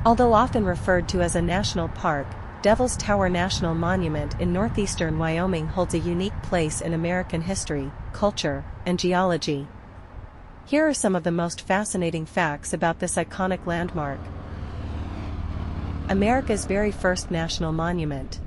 Although often referred to as a national park, Devil's Tower National Monument in northeastern Wyoming holds a unique place in American history, culture, and geology. Here are some of the most fascinating facts about this iconic landmark. America's very first national monument.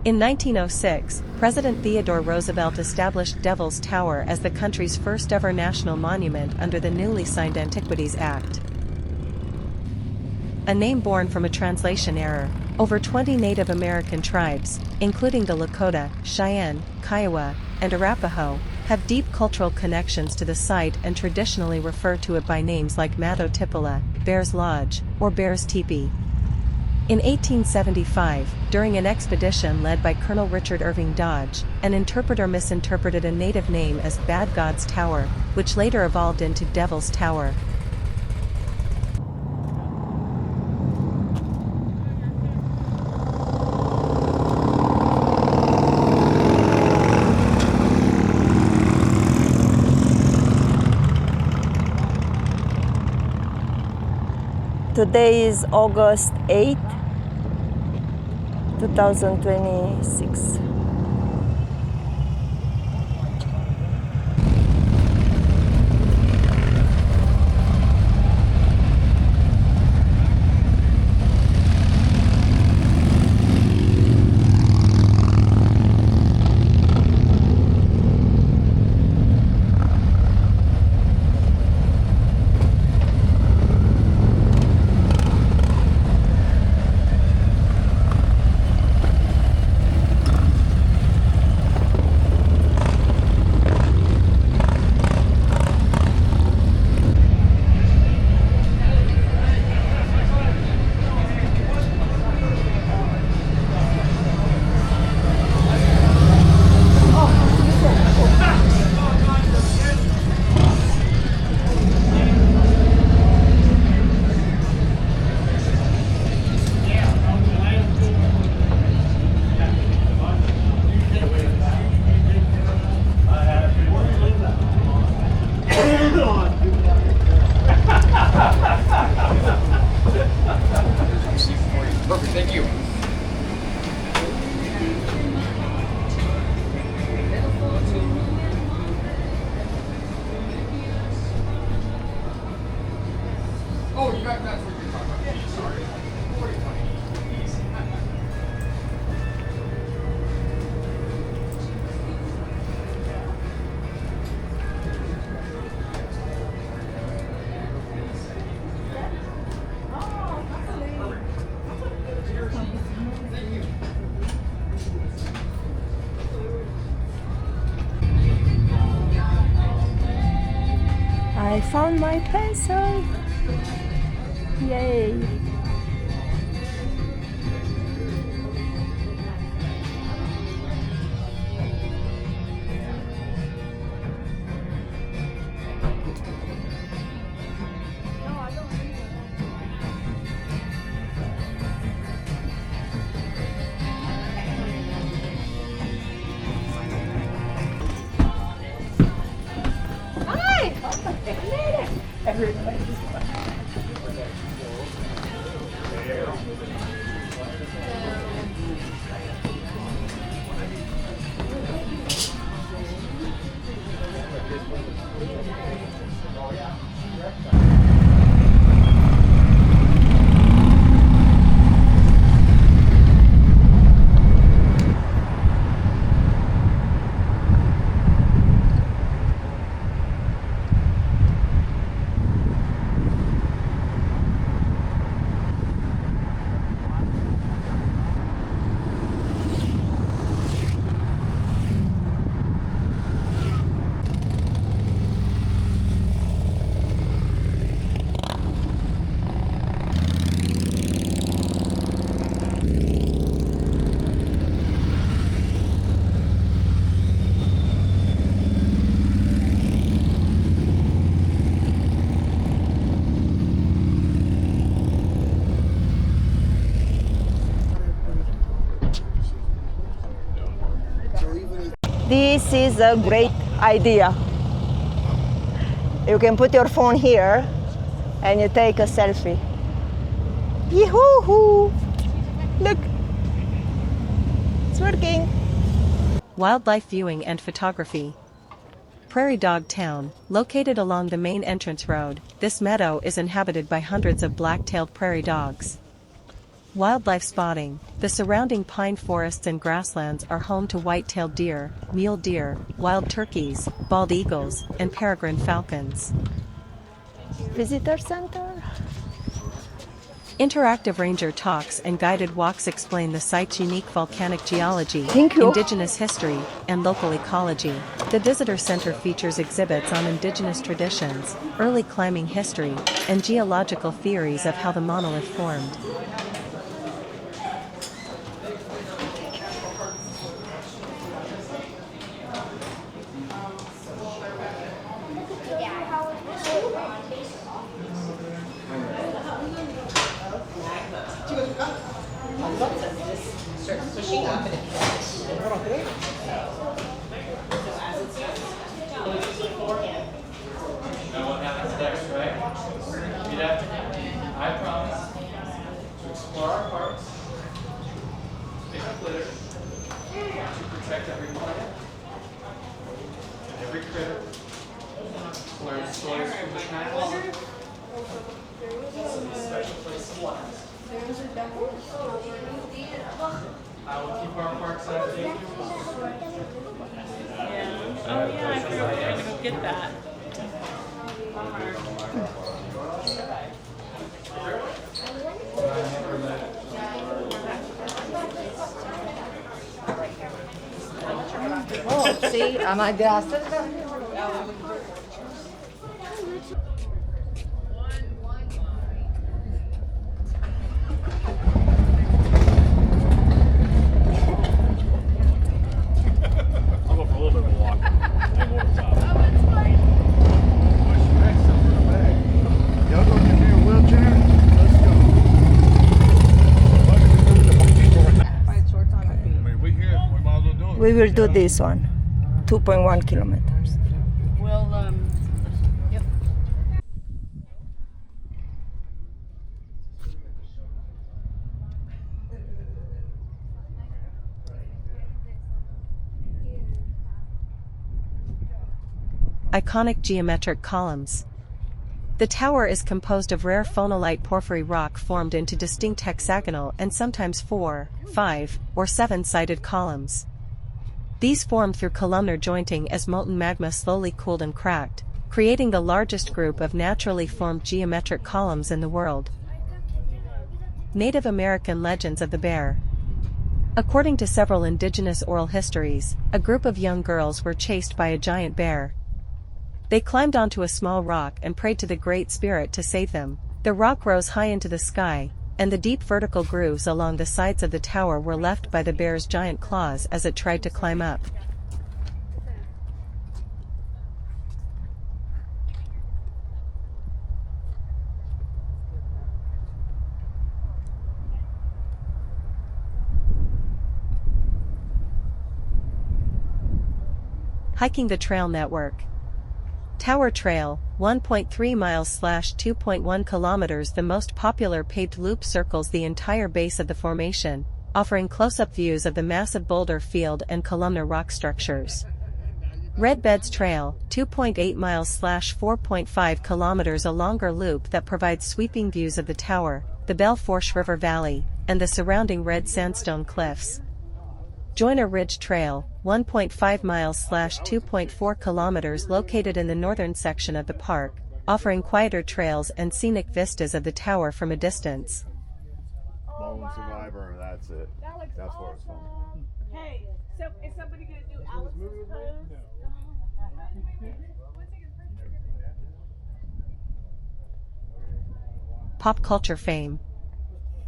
In 1906, President Theodore Roosevelt established Devil's Tower as the country's first ever national monument under the newly signed Antiquities Act. A name born from a translation error. Over 20 Native American tribes, including the Lakota, Cheyenne, Kiowa, and Arapaho, have deep cultural connections to the site and traditionally refer to it by names like Matho-Tipola, Bear's Lodge, or Bear's Teepee. In 1875, during an expedition led by Colonel Richard Irving Dodge, an interpreter misinterpreted a native name as Bad God's Tower, which later evolved into Devil's Tower. Today is August 8, 2026. Perfect, thank you. Oh, you got that's what you're talking about. Yeah, sorry. 40-20. I found my pencil. Yay. This is a great idea. You can put your phone here and you take a selfie. Yee-hoo-hoo! Look! It's working! Wildlife viewing and photography. Prairie Dog Town, located along the main entrance road, this meadow is inhabited by hundreds of black-tailed prairie dogs. Wildlife spotting. The surrounding pine forests and grasslands are home to white-tailed deer, mule deer, wild turkeys, bald eagles, and peregrine falcons. Visitor center. Interactive ranger talks and guided walks explain the site's unique volcanic geology, Thank you. indigenous history, and local ecology. The visitor center features exhibits on indigenous traditions, early climbing history, and geological theories of how the monolith formed. I promise to explore our parks, pick up litter, to protect every plant, every critter, learn stories from the past, in a special place of life. I will keep our parks active. Oh yeah, I forgot we were gonna go get that. Oh, see, I'm a gas. I'll go for a little bit of a walk. Then go to the top. Y'all gonna give me a wheelchair? Let's go. I mean, we here, we might as well do it. We will do this one. 2.1 kilometers. We'll yep. Iconic geometric columns. The tower is composed of rare phonolite porphyry rock formed into distinct hexagonal and sometimes 4, 5, or 7-sided columns. These formed through columnar jointing as molten magma slowly cooled and cracked, creating the largest group of naturally formed geometric columns in the world. Native American legends of the bear. According to several indigenous oral histories, a group of young girls were chased by a giant bear. They climbed onto a small rock and prayed to the Great Spirit to save them. The rock rose high into the sky, and the deep vertical grooves along the sides of the tower were left by the bear's giant claws as it tried to climb up. Hiking the trail network. Tower Trail, 1.3 miles/2.1 kilometers. The most popular paved loop circles the entire base of the formation, offering close-up views of the massive boulder field and columnar rock structures. Red Beds Trail, 2.8 miles/4.5 kilometers, a longer loop that provides sweeping views of the tower, the Belle Fourche River Valley, and the surrounding red sandstone cliffs. Joiner Ridge Trail, 1.5 miles/2.4 kilometers, located in the northern section of the park, offering quieter trails and scenic vistas of the tower from a distance. Lone survivor, that's it. That's where it's from. Hey, so is somebody gonna do Alice's pose? Pop culture fame.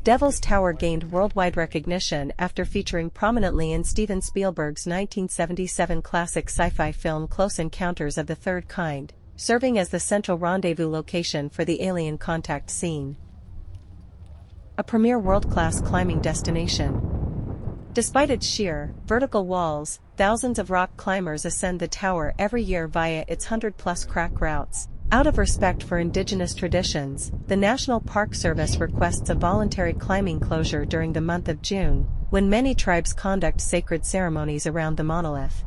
Devil's Tower gained worldwide recognition after featuring prominently in Steven Spielberg's 1977 classic sci-fi film Close Encounters of the Third Kind, serving as the central rendezvous location for the alien contact scene. A premier world-class climbing destination. Despite its sheer, vertical walls, thousands of rock climbers ascend the tower every year via its 100-plus crack routes, Out of respect for indigenous traditions, the National Park Service requests a voluntary climbing closure during the month of June, when many tribes conduct sacred ceremonies around the monolith.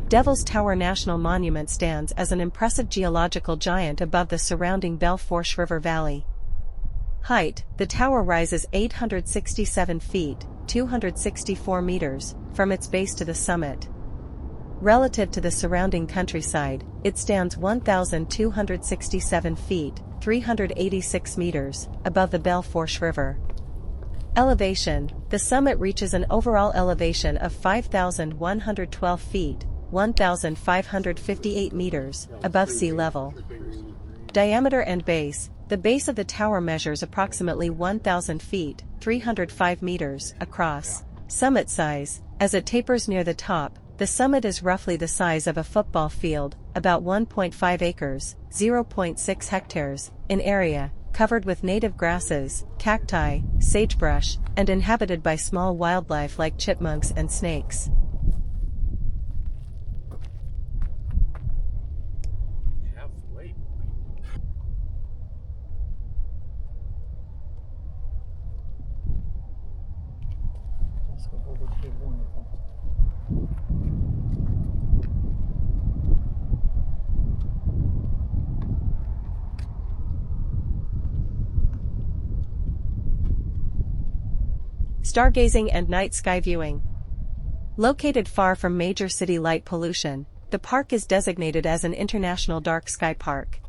Devil's Tower National Monument stands as an impressive geological giant above the surrounding Belle Fourche River Valley. Height: the tower rises 867 feet, 264 meters, from its base to the summit. Relative to the surrounding countryside, it stands 1,267 feet, 386 meters, above the Belle Fourche River. Elevation: the summit reaches an overall elevation of 5,112 feet, 1,558 meters, above sea level. Diameter and base: the base of the tower measures approximately 1,000 feet, 305 meters, across. Summit size: as it tapers near the top, the summit is roughly the size of a football field, about 1.5 acres, 0.6 hectares, in area, covered with native grasses, cacti, sagebrush, and inhabited by small wildlife like chipmunks and snakes. Stargazing and night sky viewing. Located far from major city light pollution, the park is designated as an international dark sky park.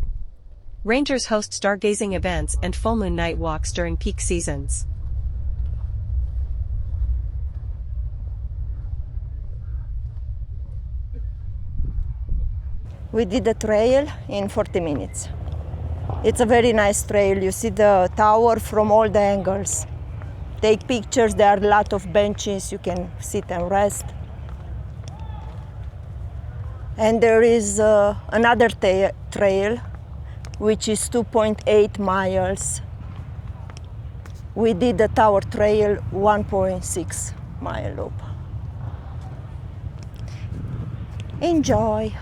Rangers host stargazing events and full moon night walks during peak seasons. We did the trail in 40 minutes. It's a very nice trail. You see the tower from all the angles. Take pictures, there are a lot of benches, you can sit and rest. And there is another trail, which is 2.8 miles. We did the tower trail 1.6 mile loop. Enjoy!